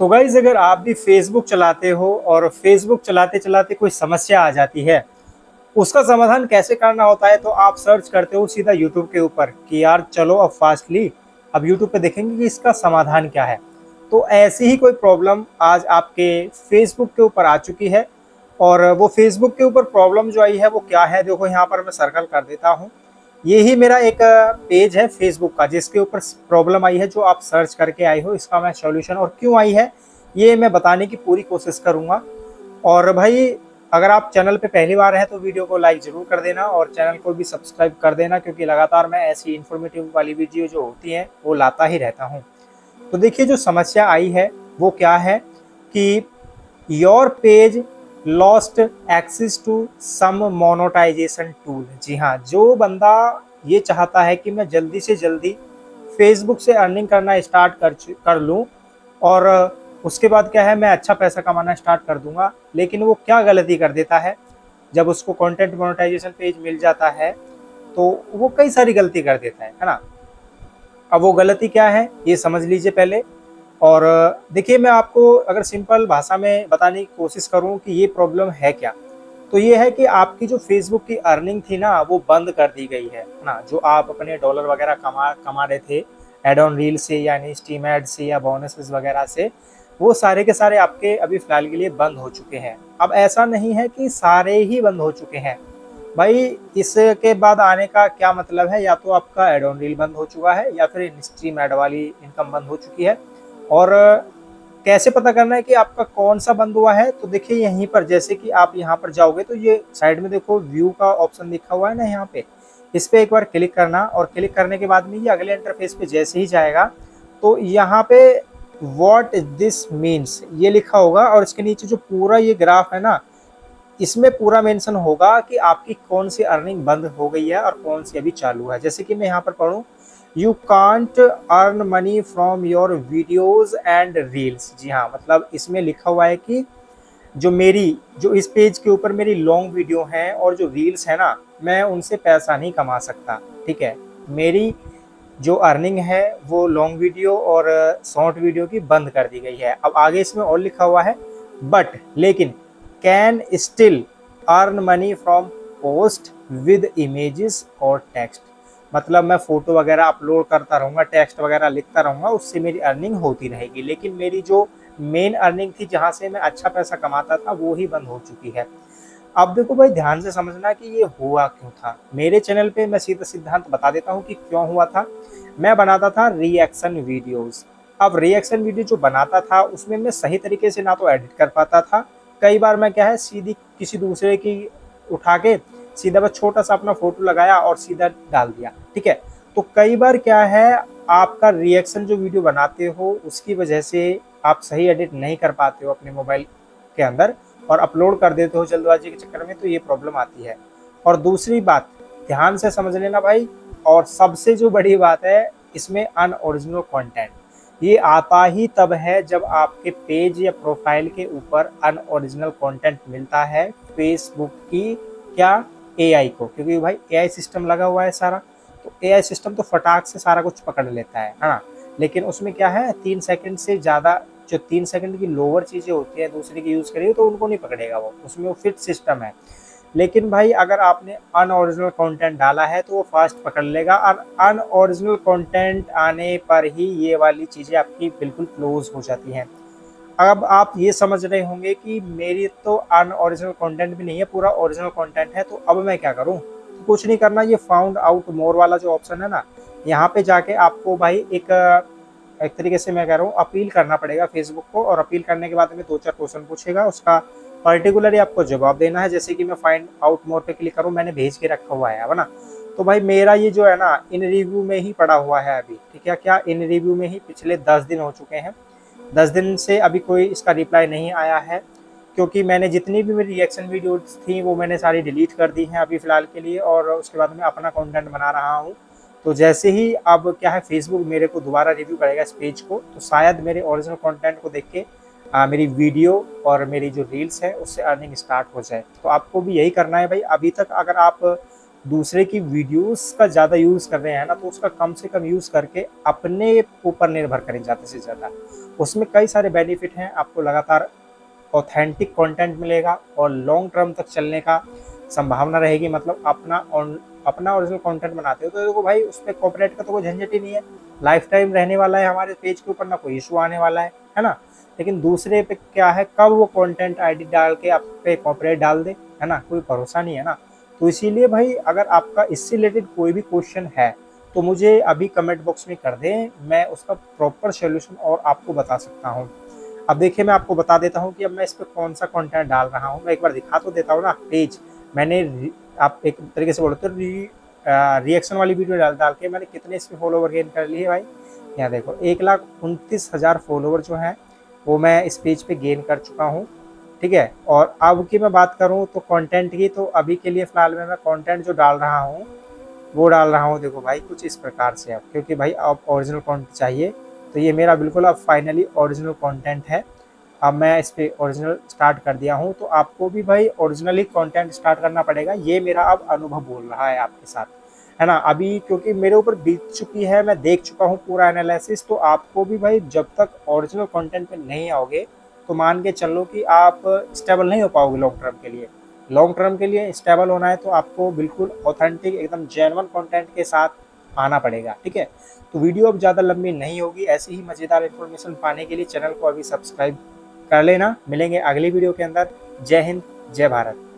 तो गाइज अगर आप भी फेसबुक चलाते हो और फेसबुक चलाते चलाते कोई समस्या आ जाती है, उसका समाधान कैसे करना होता है तो आप सर्च करते हो सीधा यूट्यूब के ऊपर कि यार चलो अब फास्टली अब यूट्यूब पे देखेंगे कि इसका समाधान क्या है। तो ऐसी ही कोई प्रॉब्लम आज आपके फेसबुक के ऊपर आ चुकी है। और वो फेसबुक के ऊपर प्रॉब्लम जो आई है वो क्या है, देखो यहाँ पर मैं सर्कल कर देता हूँ। ये ही मेरा एक पेज है फेसबुक का जिसके ऊपर प्रॉब्लम आई है, जो आप सर्च करके आए हो। इसका मैं सॉल्यूशन और क्यों आई है ये मैं बताने की पूरी कोशिश करूंगा। और भाई अगर आप चैनल पे पहली बार हैं तो वीडियो को लाइक ज़रूर कर देना और चैनल को भी सब्सक्राइब कर देना, क्योंकि लगातार मैं ऐसी इन्फॉर्मेटिव वाली वीडियो जो होती हैं वो लाता ही रहता हूँ। तो देखिए जो समस्या आई है वो क्या है कि your page lost access to some monetization tool. जी हाँ, जो बंदा ये चाहता है कि मैं जल्दी से जल्दी फेसबुक से अर्निंग करना स्टार्ट कर लूँ और उसके बाद क्या है मैं अच्छा पैसा कमाना स्टार्ट कर दूंगा, लेकिन वो क्या गलती कर देता है जब उसको कंटेंट मोनेटाइजेशन पेज मिल जाता है तो वो कई सारी गलती कर देता है ना। अब वो गलती क्या है ये समझ लीजिए पहले। और देखिए मैं आपको अगर सिंपल भाषा में बताने की कोशिश करूं कि ये प्रॉब्लम है क्या, तो ये है कि आपकी जो फेसबुक की अर्निंग थी ना वो बंद कर दी गई है ना। जो आप अपने डॉलर वगैरह कमा कमा रहे थे एड ऑन रील से यानी स्टीम एड से या बोनसेस वगैरह से, वो सारे के सारे आपके अभी फिलहाल के लिए बंद हो चुके हैं। अब ऐसा नहीं है कि सारे ही बंद हो चुके हैं भाई, इसके बाद आने का क्या मतलब है, या तो आपका एड ऑन रील बंद हो चुका है या फिर स्ट्रीम एड वाली इनकम बंद हो चुकी है। और कैसे पता करना है कि आपका कौन सा बंद हुआ है, तो देखिए यहीं पर जैसे कि आप यहाँ पर जाओगे तो ये साइड में देखो व्यू का ऑप्शन लिखा हुआ है ना, यहाँ पे इस पे एक बार क्लिक करना और क्लिक करने के बाद में ये अगले इंटरफेस पे जैसे ही जाएगा तो यहाँ पे व्हाट दिस मीन्स ये लिखा होगा और इसके नीचे जो पूरा ये ग्राफ है ना, इसमें पूरा मेंशन होगा कि आपकी कौन सी अर्निंग बंद हो गई है और कौन सी अभी चालू है। जैसे कि मैं यहाँ पर पढ़ूँ, you can't earn money from your videos and reels. जी हाँ, मतलब इसमें लिखा हुआ है कि जो इस पेज के ऊपर मेरी लॉन्ग वीडियो हैं और जो रील्स है ना, मैं उनसे पैसा नहीं कमा सकता। ठीक है, मेरी जो अर्निंग है वो लॉन्ग वीडियो और शॉर्ट वीडियो की बंद कर दी गई है। अब आगे इसमें और लिखा हुआ है बट लेकिन can still earn money from post with images और टेक्स्ट। मतलब मैं फोटो वगैरह अपलोड करता रहूँगा, टेक्स्ट वगैरह लिखता रहूँगा, उससे मेरी अर्निंग होती रहेगी, लेकिन मेरी जो मेन अर्निंग थी जहाँ से मैं अच्छा पैसा कमाता था वो ही बंद हो चुकी है। अब देखो भाई ध्यान से समझना कि ये हुआ क्यों था। मेरे चैनल पे मैं सीधा सिद्धांत बता देता हूँ कि क्यों हुआ था। मैं बनाता था रिएक्शन वीडियोस। अब रिएक्शन वीडियो जो बनाता था उसमें मैं सही तरीके से ना तो एडिट कर पाता था, कई बार मैं क्या है सीधी किसी दूसरे की उठा के सीधा बस छोटा सा अपना फोटो लगाया और सीधा डाल दिया। ठीक है, तो कई बार क्या है आपका रिएक्शन जो वीडियो बनाते हो उसकी वजह से आप सही एडिट नहीं कर पाते हो अपने मोबाइल के अंदर और अपलोड कर देते हो जल्दबाजी के चक्कर में, तो ये प्रॉब्लम आती है। और दूसरी बात ध्यान से समझ लेना भाई, और सबसे जो बड़ी बात है इसमें अनओरिजिनल कंटेंट ये आता ही तब है जब आपके पेज या प्रोफाइल के ऊपर अनओरिजिनल कंटेंट मिलता है फेसबुक की क्या एआई को, क्योंकि भाई एआई सिस्टम लगा हुआ है सारा, तो एआई सिस्टम तो फटाक से सारा कुछ पकड़ लेता है ना। लेकिन उसमें क्या है 3 सेकंड से ज़्यादा जो 3 सेकंड की लोअर चीज़ें होती हैं दूसरे की यूज़ करिए तो उनको नहीं पकड़ेगा वो, उसमें वो फिट सिस्टम है। लेकिन भाई अगर आपने अनओरिजिनल कंटेंट डाला है तो वो फास्ट पकड़ लेगा, और अनओरिजिनल कंटेंट आने पर ही ये वाली चीज़ें आपकी बिल्कुल क्लोज हो जाती हैं। अब आप ये समझ रहे होंगे कि मेरी तो अनओरिजिनल कंटेंट भी नहीं है, पूरा ओरिजिनल कंटेंट है, तो अब मैं क्या करूं। तो कुछ नहीं करना, ये फाउंड आउट मोर वाला जो ऑप्शन है ना, यहाँ पे जाके आपको भाई एक तरीके से मैं कह रहा हूँ अपील करना पड़ेगा फेसबुक को, और अपील करने के बाद में 2-4 क्वेश्चन पूछेगा, उसका पर्टिकुलरली आपको जवाब देना है। जैसे कि मैं फाइंड आउट मोर पे क्लिक करूँ, मैंने भेज के रखा हुआ है ना, तो भाई मेरा ये जो है ना इन रिव्यू में ही पड़ा हुआ है अभी। ठीक है, क्या इन रिव्यू में ही पिछले 10 दिन हो चुके हैं, 10 दिन से अभी कोई इसका रिप्लाई नहीं आया है, क्योंकि मैंने जितनी भी मेरी रिएक्शन वीडियोस थी वो मैंने सारी डिलीट कर दी हैं अभी फ़िलहाल के लिए, और उसके बाद मैं अपना कंटेंट बना रहा हूँ। तो जैसे ही अब क्या है फेसबुक मेरे को दोबारा रिव्यू करेगा इस पेज को, तो शायद मेरे ओरिजिनल कंटेंट को देख के मेरी वीडियो और मेरी जो रील्स है उससे अर्निंग स्टार्ट हो जाए। तो आपको भी यही करना है भाई। अभी तक अगर आप दूसरे की वीडियोस का ज़्यादा यूज़ कर रहे हैं ना, तो उसका कम से कम यूज़ करके अपने ऊपर निर्भर करें ज़्यादा से ज़्यादा। उसमें कई सारे बेनिफिट हैं, आपको लगातार ऑथेंटिक कंटेंट मिलेगा और लॉन्ग टर्म तक चलने का संभावना रहेगी। मतलब अपना ओरिजिनल कंटेंट बनाते हो तो देखो भाई, उसमें कॉपीराइट का तो कोई झंझट ही नहीं है, लाइफ टाइम रहने वाला है हमारे पेज के ऊपर, ना कोई इशू आने वाला है ना। लेकिन दूसरे पे क्या है, कब वो कंटेंट आईडी डाल के आप पे कॉपीराइट डाल दे, है ना, कोई भरोसा नहीं है ना। तो इसीलिए भाई, अगर आपका इससे रिलेटेड कोई भी क्वेश्चन है तो मुझे अभी कमेंट बॉक्स में कर दें, मैं उसका प्रॉपर सोल्यूशन और आपको बता सकता हूँ। अब देखिए, मैं आपको बता देता हूँ कि अब मैं इस पे कौन सा कंटेंट डाल रहा हूँ। मैं एक बार दिखा तो देता हूँ ना पेज। आप एक तरीके से बोलो तो रिएक्शन वाली वीडियो डाल डाल के मैंने कितने इसमें फॉलोवर गेन कर लिए भाई। यहाँ देखो, 1,29,000 फॉलोवर जो हैं वो मैं इस पेज पे गेन कर चुका हूँ। ठीक है, और अब की मैं बात करूँ तो कंटेंट की, तो अभी के लिए फ़िलहाल में मैं कंटेंट जो डाल रहा हूँ वो डाल रहा हूँ, देखो भाई, कुछ इस प्रकार से। अब क्योंकि भाई अब ओरिजिनल कंटेंट चाहिए, तो ये मेरा बिल्कुल अब फाइनली ओरिजिनल कंटेंट है। अब मैं इस पे ओरिजिनल स्टार्ट कर दिया हूँ, तो आपको भी भाई ओरिजिनली कंटेंट स्टार्ट करना पड़ेगा। ये मेरा अब अनुभव बोल रहा है आपके साथ, है ना। अभी क्योंकि मेरे ऊपर बीत चुकी है, मैं देख चुका हूँ पूरा एनालिसिस, तो आपको भी भाई जब तक ओरिजिनल कंटेंट पे नहीं आओगे तो मान के चलो कि आप स्टेबल नहीं हो पाओगे लॉन्ग टर्म के लिए। लॉन्ग टर्म के लिए स्टेबल होना है तो आपको बिल्कुल ऑथेंटिक, एकदम जेन्युइन कंटेंट के साथ आना पड़ेगा। ठीक है, तो वीडियो अब ज़्यादा लंबी नहीं होगी। ऐसी ही मज़ेदार इन्फॉर्मेशन पाने के लिए चैनल को अभी सब्सक्राइब कर लेना। मिलेंगे अगली वीडियो के अंदर। जय हिंद, जय भारत।